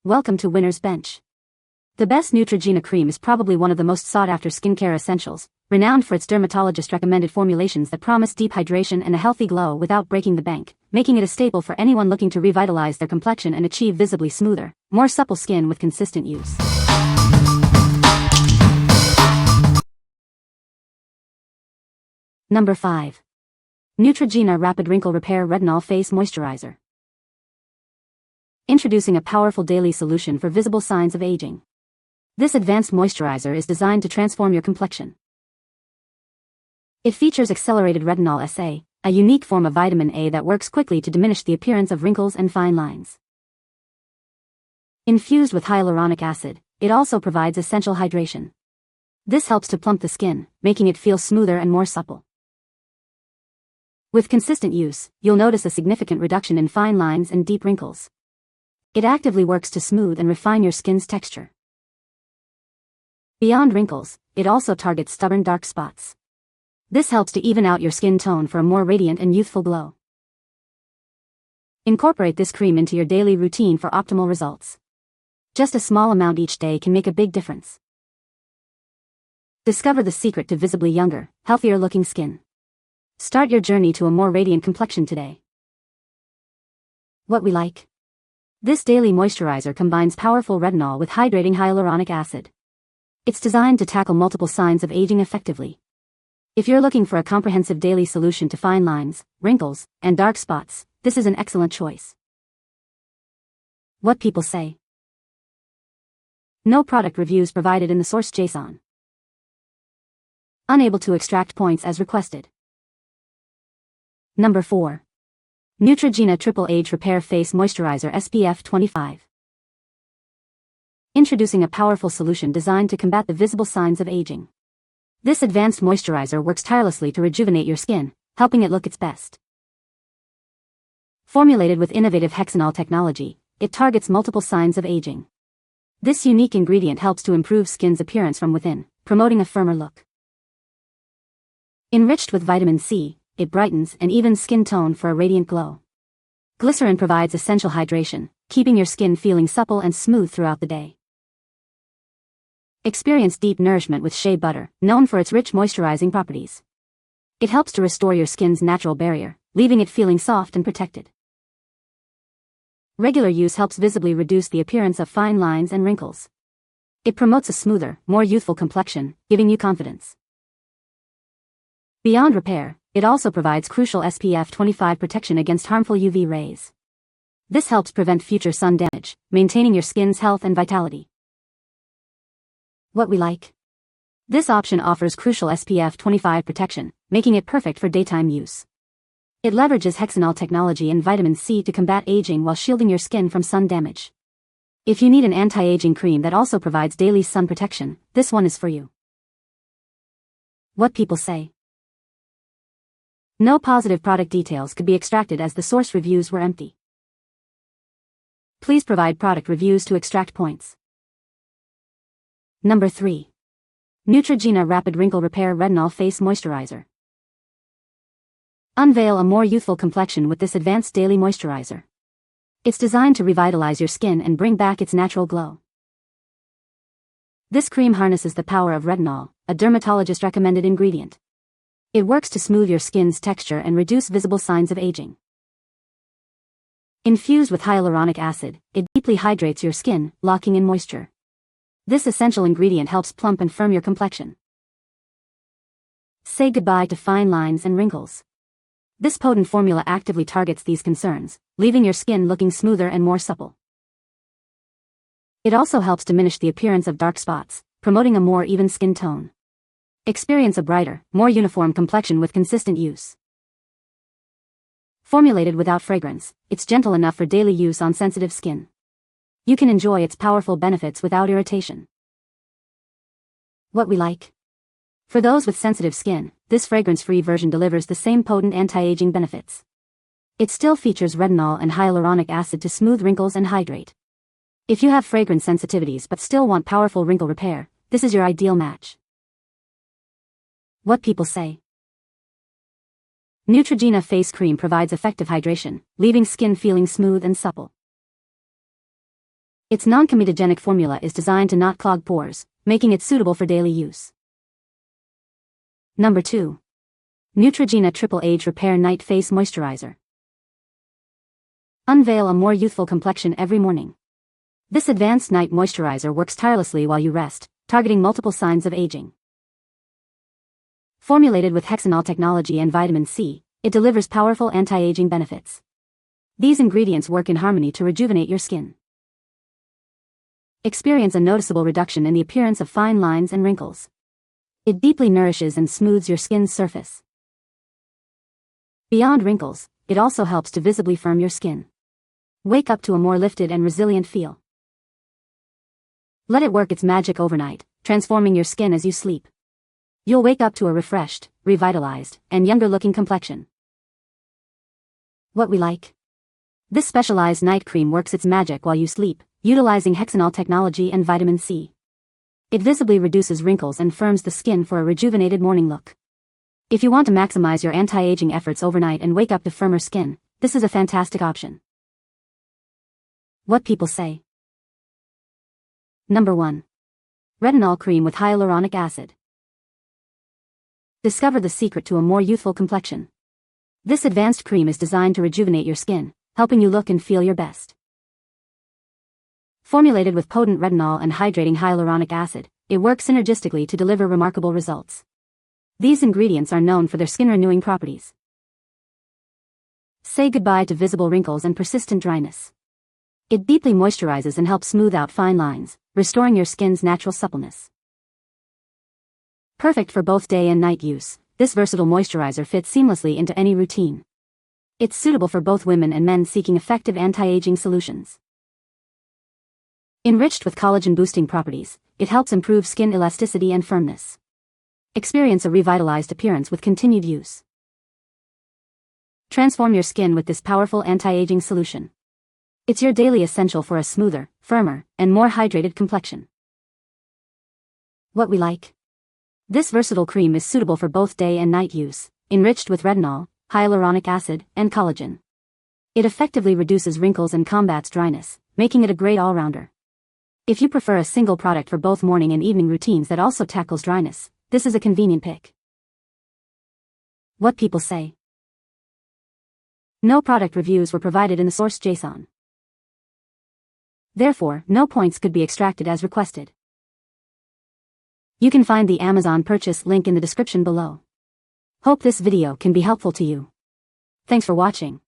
Welcome to Winner's Bench. The best Neutrogena Cream is probably one of the most sought-after skincare essentials, renowned for its dermatologist-recommended formulations that promise deep hydration and a healthy glow without breaking the bank, making it a staple for anyone looking to revitalize their complexion and achieve visibly smoother, more supple skin with consistent use. Number 5. Neutrogena Rapid Wrinkle Repair Retinol Face Moisturizer. Introducing a powerful daily solution for visible signs of aging. This advanced moisturizer is designed to transform your complexion. It features accelerated retinol SA, a unique form of vitamin A that works quickly to diminish the appearance of wrinkles and fine lines. Infused with hyaluronic acid, it also provides essential hydration. This helps to plump the skin, making it feel smoother and more supple. With consistent use, you'll notice a significant reduction in fine lines and deep wrinkles. It actively works to smooth and refine your skin's texture. Beyond wrinkles, it also targets stubborn dark spots. This helps to even out your skin tone for a more radiant and youthful glow. Incorporate this cream into your daily routine for optimal results. Just a small amount each day can make a big difference. Discover the secret to visibly younger, healthier-looking skin. Start your journey to a more radiant complexion today. What we like. This daily moisturizer combines powerful retinol with hydrating hyaluronic acid. It's designed to tackle multiple signs of aging effectively. If you're looking for a comprehensive daily solution to fine lines, wrinkles, and dark spots, this is an excellent choice. What people say. No product reviews provided in the source JSON. Unable to extract points as requested. Number 4. Neutrogena Triple Age Repair Face Moisturizer SPF 25. Introducing a powerful solution designed to combat the visible signs of aging. This advanced moisturizer works tirelessly to rejuvenate your skin, helping it look its best. Formulated with innovative hexanol technology, it targets multiple signs of aging. This unique ingredient helps to improve skin's appearance from within, promoting a firmer look. Enriched with vitamin C, it brightens and evens skin tone for a radiant glow. Glycerin provides essential hydration, keeping your skin feeling supple and smooth throughout the day. Experience deep nourishment with shea butter, known for its rich moisturizing properties. It helps to restore your skin's natural barrier, leaving it feeling soft and protected. Regular use helps visibly reduce the appearance of fine lines and wrinkles. It promotes a smoother, more youthful complexion, giving you confidence. Beyond repair, it also provides crucial SPF 25 protection against harmful UV rays. This helps prevent future sun damage, maintaining your skin's health and vitality. What we like. This option offers crucial SPF 25 protection, making it perfect for daytime use. It leverages hexanol technology and vitamin C to combat aging while shielding your skin from sun damage. If you need an anti-aging cream that also provides daily sun protection, this one is for you. What people say. No positive product details could be extracted as the source reviews were empty. Please provide product reviews to extract points. Number 3. Neutrogena Rapid Wrinkle Repair Retinol Face Moisturizer. Unveil a more youthful complexion with this advanced daily moisturizer. It's designed to revitalize your skin and bring back its natural glow. This cream harnesses the power of retinol, a dermatologist-recommended ingredient. It works to smooth your skin's texture and reduce visible signs of aging. Infused with hyaluronic acid, it deeply hydrates your skin, locking in moisture. This essential ingredient helps plump and firm your complexion. Say goodbye to fine lines and wrinkles. This potent formula actively targets these concerns, leaving your skin looking smoother and more supple. It also helps diminish the appearance of dark spots, promoting a more even skin tone. Experience a brighter, more uniform complexion with consistent use. Formulated without fragrance, it's gentle enough for daily use on sensitive skin. You can enjoy its powerful benefits without irritation. What we like. For those with sensitive skin, this fragrance-free version delivers the same potent anti-aging benefits. It still features retinol and hyaluronic acid to smooth wrinkles and hydrate. If you have fragrance sensitivities but still want powerful wrinkle repair, this is your ideal match. What people say. Neutrogena Face Cream provides effective hydration, leaving skin feeling smooth and supple. Its non-comedogenic formula is designed to not clog pores, making it suitable for daily use. Number 2. Neutrogena Triple Age Repair Night Face Moisturizer. Unveil a more youthful complexion every morning. This advanced night moisturizer works tirelessly while you rest, targeting multiple signs of aging. Formulated with hexanol technology and vitamin C, it delivers powerful anti-aging benefits. These ingredients work in harmony to rejuvenate your skin. Experience a noticeable reduction in the appearance of fine lines and wrinkles. It deeply nourishes and smooths your skin's surface. Beyond wrinkles, it also helps to visibly firm your skin. Wake up to a more lifted and resilient feel. Let it work its magic overnight, transforming your skin as you sleep. You'll wake up to a refreshed, revitalized, and younger-looking complexion. What we like? This specialized night cream works its magic while you sleep, utilizing hexanol technology and vitamin C. It visibly reduces wrinkles and firms the skin for a rejuvenated morning look. If you want to maximize your anti-aging efforts overnight and wake up to firmer skin, this is a fantastic option. What people say. Number 1. Retinol Cream with Hyaluronic Acid. Discover the secret to a more youthful complexion. This advanced cream is designed to rejuvenate your skin, helping you look and feel your best. Formulated with potent retinol and hydrating hyaluronic acid, it works synergistically to deliver remarkable results. These ingredients are known for their skin-renewing properties. Say goodbye to visible wrinkles and persistent dryness. It deeply moisturizes and helps smooth out fine lines, restoring your skin's natural suppleness. Perfect for both day and night use, this versatile moisturizer fits seamlessly into any routine. It's suitable for both women and men seeking effective anti-aging solutions. Enriched with collagen-boosting properties, it helps improve skin elasticity and firmness. Experience a revitalized appearance with continued use. Transform your skin with this powerful anti-aging solution. It's your daily essential for a smoother, firmer, and more hydrated complexion. What we like? This versatile cream is suitable for both day and night use, enriched with retinol, hyaluronic acid, and collagen. It effectively reduces wrinkles and combats dryness, making it a great all-rounder. If you prefer a single product for both morning and evening routines that also tackles dryness, this is a convenient pick. What people say. No product reviews were provided in the source JSON. Therefore, no points could be extracted as requested. You can find the Amazon purchase link in the description below. Hope this video can be helpful to you. Thanks for watching.